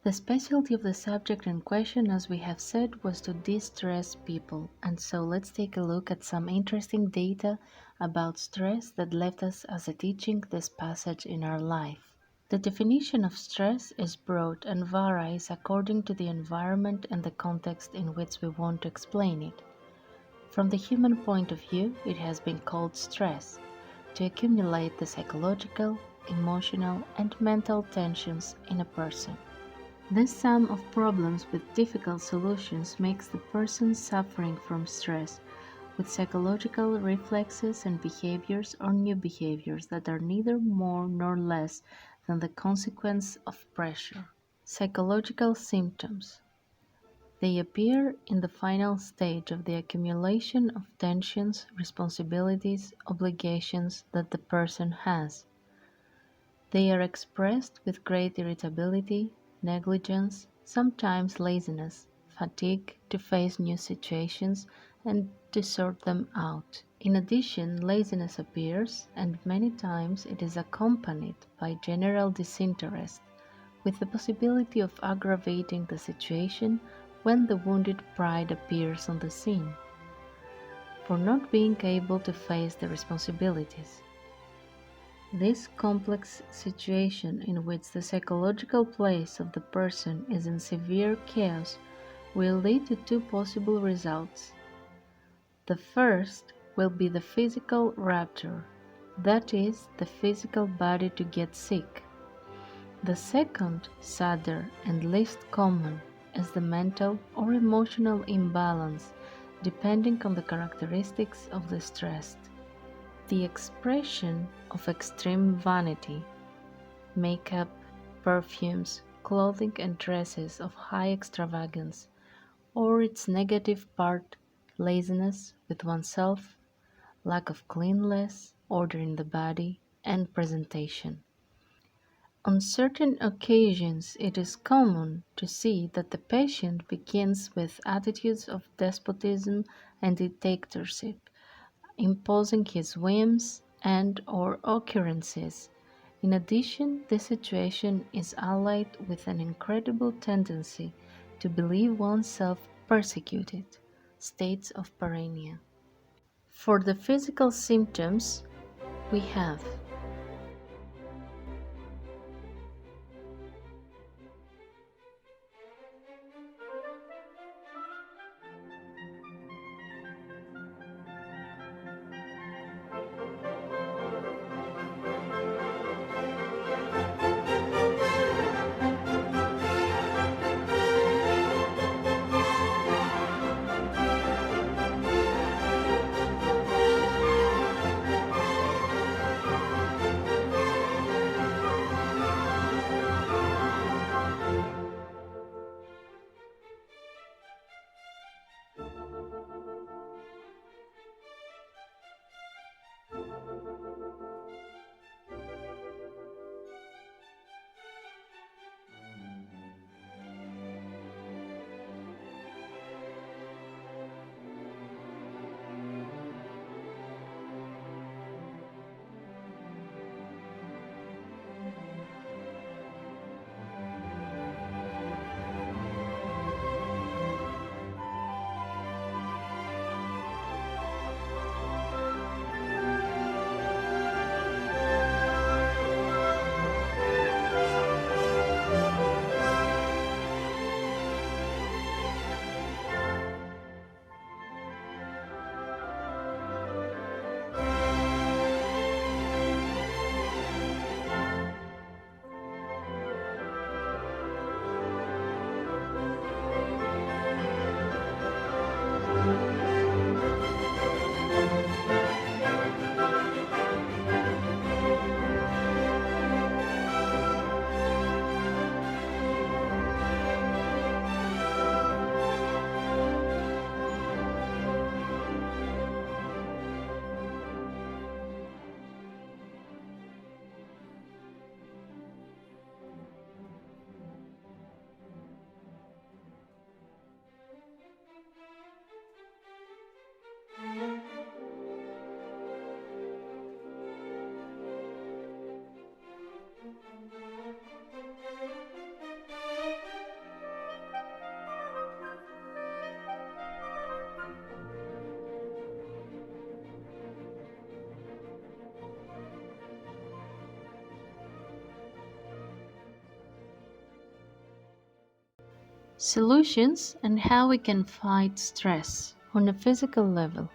The specialty of the subject in question, as we have said, was to distress people, and so let's take a look at some interesting data about stress that left us as a teaching this passage in our life. The definition of stress is broad and varies according to the environment and the context in which we want to explain it. From the human point of view, it has been called stress, to accumulate the psychological, emotional, and mental tensions in a person. This sum of problems with difficult solutions makes the person suffering from stress, with psychological reflexes and behaviors or new behaviors that are neither more nor less than the consequence of pressure. Psychological symptoms. They appear in the final stage of the accumulation of tensions, responsibilities, obligations that the person has. They are expressed with great irritability, negligence, sometimes laziness, fatigue to face new situations and to sort them out. In addition, laziness appears, and many times it is accompanied by general disinterest, with the possibility of aggravating the situation when the wounded pride appears on the scene, for not being able to face the responsibilities. This complex situation in which the psychological place of the person is in severe chaos will lead to two possible results. The first will be the physical rupture, that is, the physical body to get sick. The second, sadder and least common, is the mental or emotional imbalance, depending on the characteristics of the stressed. The expression of extreme vanity, makeup, perfumes, clothing and dresses of high extravagance, or its negative part, laziness with oneself, lack of cleanliness, order in the body, and presentation. On certain occasions it is common to see that the patient begins with attitudes of despotism and dictatorship, imposing his whims and/or occurrences. In addition, this situation is allied with an incredible tendency to believe oneself persecuted, states of paranoia. For the physical symptoms, we have Solutions and how we can fight stress. On a physical level,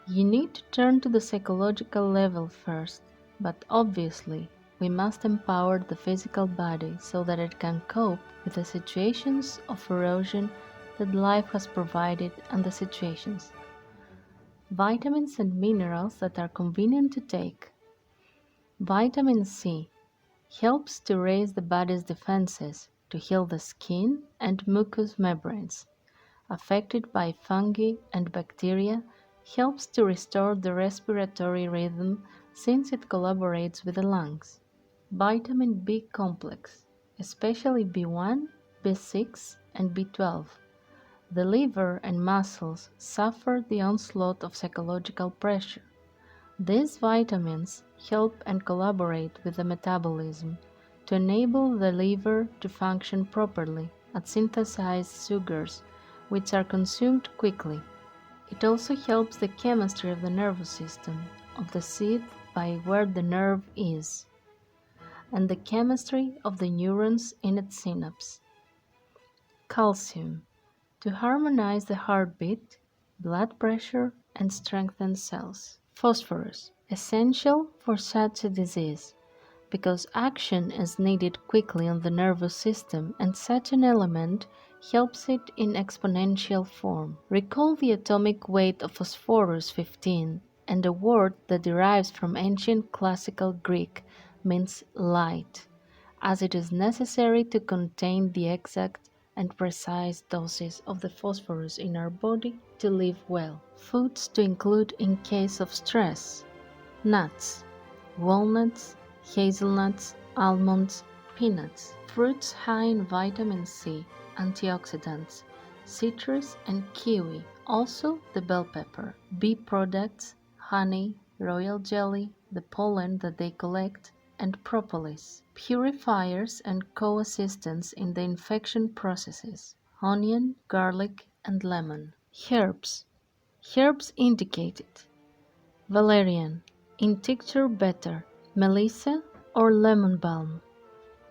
you need to turn to the psychological level first, but obviously, we must empower the physical body so that it can cope with the situations of erosion that life has provided and the situations. Vitamins and minerals that are convenient to take. Vitamin C helps to raise the body's defenses to heal the skin and mucous membranes affected by fungi and bacteria, helps to restore the respiratory rhythm since it collaborates with the lungs. Vitamin B complex, especially B1, B6, and B12. The liver and muscles suffer the onslaught of psychological pressure. These vitamins help and collaborate with the metabolism to enable the liver to function properly and synthesize sugars which are consumed quickly. It also helps the chemistry of the nervous system, of the seat by where the nerve is, and the chemistry of the neurons in its synapse. Calcium, to harmonize the heartbeat, blood pressure, and strengthen cells. Phosphorus, essential for such a disease, because action is needed quickly on the nervous system and such an element helps it in exponential form. Recall the atomic weight of phosphorus 15 and a word that derives from ancient classical Greek means light, as it is necessary to contain the exact and precise doses of the phosphorus in our body to live well. Foods to include in case of stress: nuts, walnuts, hazelnuts, almonds, peanuts, fruits high in vitamin C, antioxidants, citrus and kiwi, also the bell pepper, bee products, honey, royal jelly, the pollen that they collect, and propolis, purifiers and co-assistants in the infection processes, onion, garlic, and lemon. Herbs. Herbs indicated: valerian, in tincture better, melissa or lemon balm,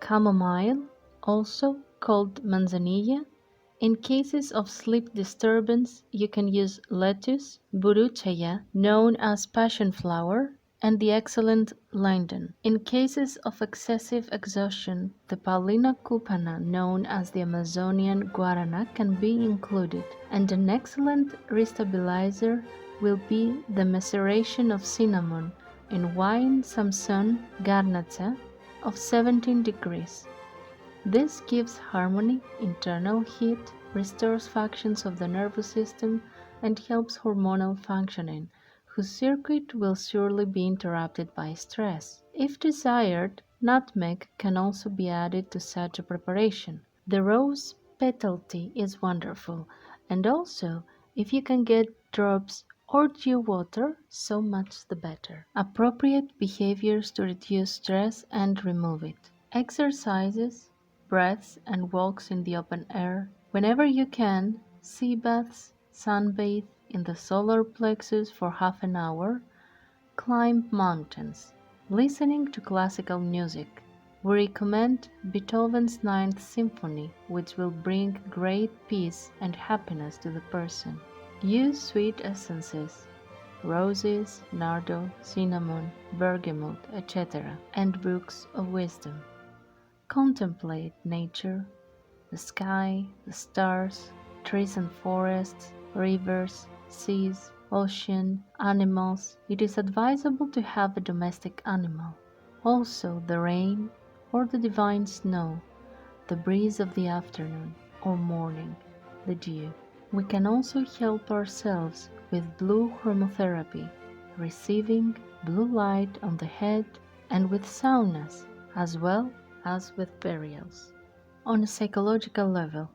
chamomile, also called manzanilla. In cases of sleep disturbance, you can use lettuce, buruchaya, known as passion flower, and the excellent linden. In cases of excessive exhaustion, the Paulina cupana, known as the Amazonian guarana, can be included, and an excellent restabilizer will be the maceration of cinnamon in wine Samson garnacha of 17 degrees. This gives harmony, internal heat, restores functions of the nervous system, and helps hormonal functioning, whose circuit will surely be interrupted by stress. If desired, nutmeg can also be added to such a preparation. The rose petal tea is wonderful, and also, if you can get drops or dew water, so much the better. Appropriate behaviors to reduce stress and remove it. Exercises, breaths and walks in the open air. Whenever you can, sea baths, sunbathe in the solar plexus for half an hour, climb mountains. Listening to classical music. We recommend Beethoven's Ninth Symphony, which will bring great peace and happiness to the person. Use sweet essences, roses, nardo, cinnamon, bergamot, etc., and books of wisdom. Contemplate nature, the sky, the stars, trees and forests, rivers, seas, ocean, animals. It is advisable to have a domestic animal. Also the rain or the divine snow, the breeze of the afternoon or morning, the dew. We can also help ourselves with blue chromotherapy, receiving blue light on the head, and with saunas, as well as with burials. On a psychological level,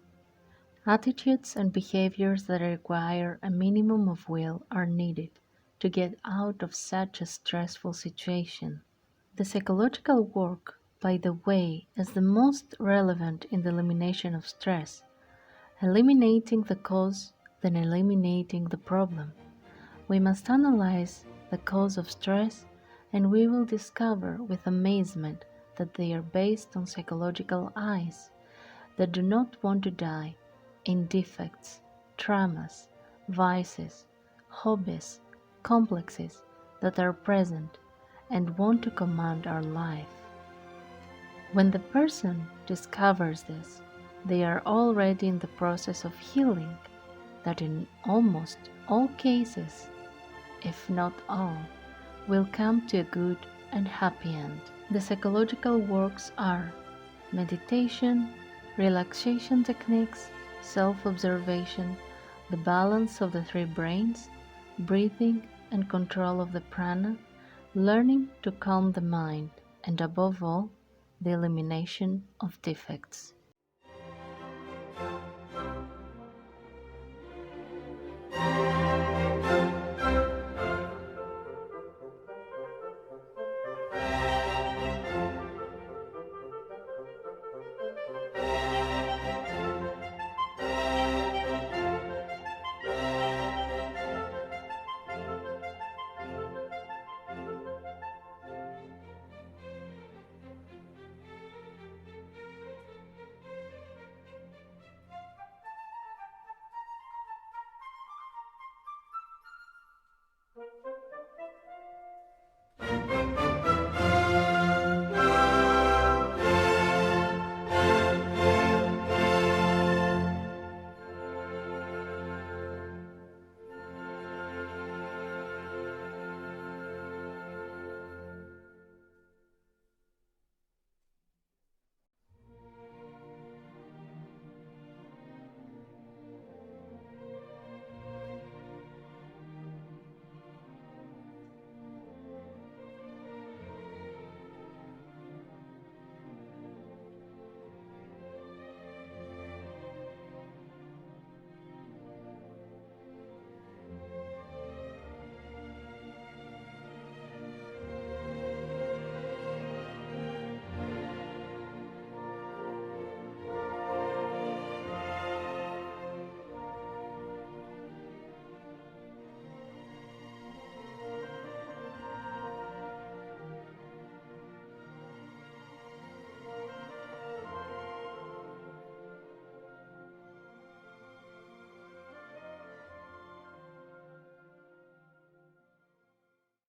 attitudes and behaviors that require a minimum of will are needed to get out of such a stressful situation. The psychological work, by the way, is the most relevant in the elimination of stress, eliminating the cause, then eliminating the problem. We must analyze the cause of stress, and we will discover with amazement that they are based on psychological eyes that do not want to die, in defects, traumas, vices, hobbies, complexes that are present and want to command our life. When the person discovers this, they are already in the process of healing that in almost all cases, if not all, will come to a good and happy end. The psychological works are meditation, relaxation techniques, self-observation, the balance of the three brains, breathing and control of the prana, learning to calm the mind, and above all, the elimination of defects.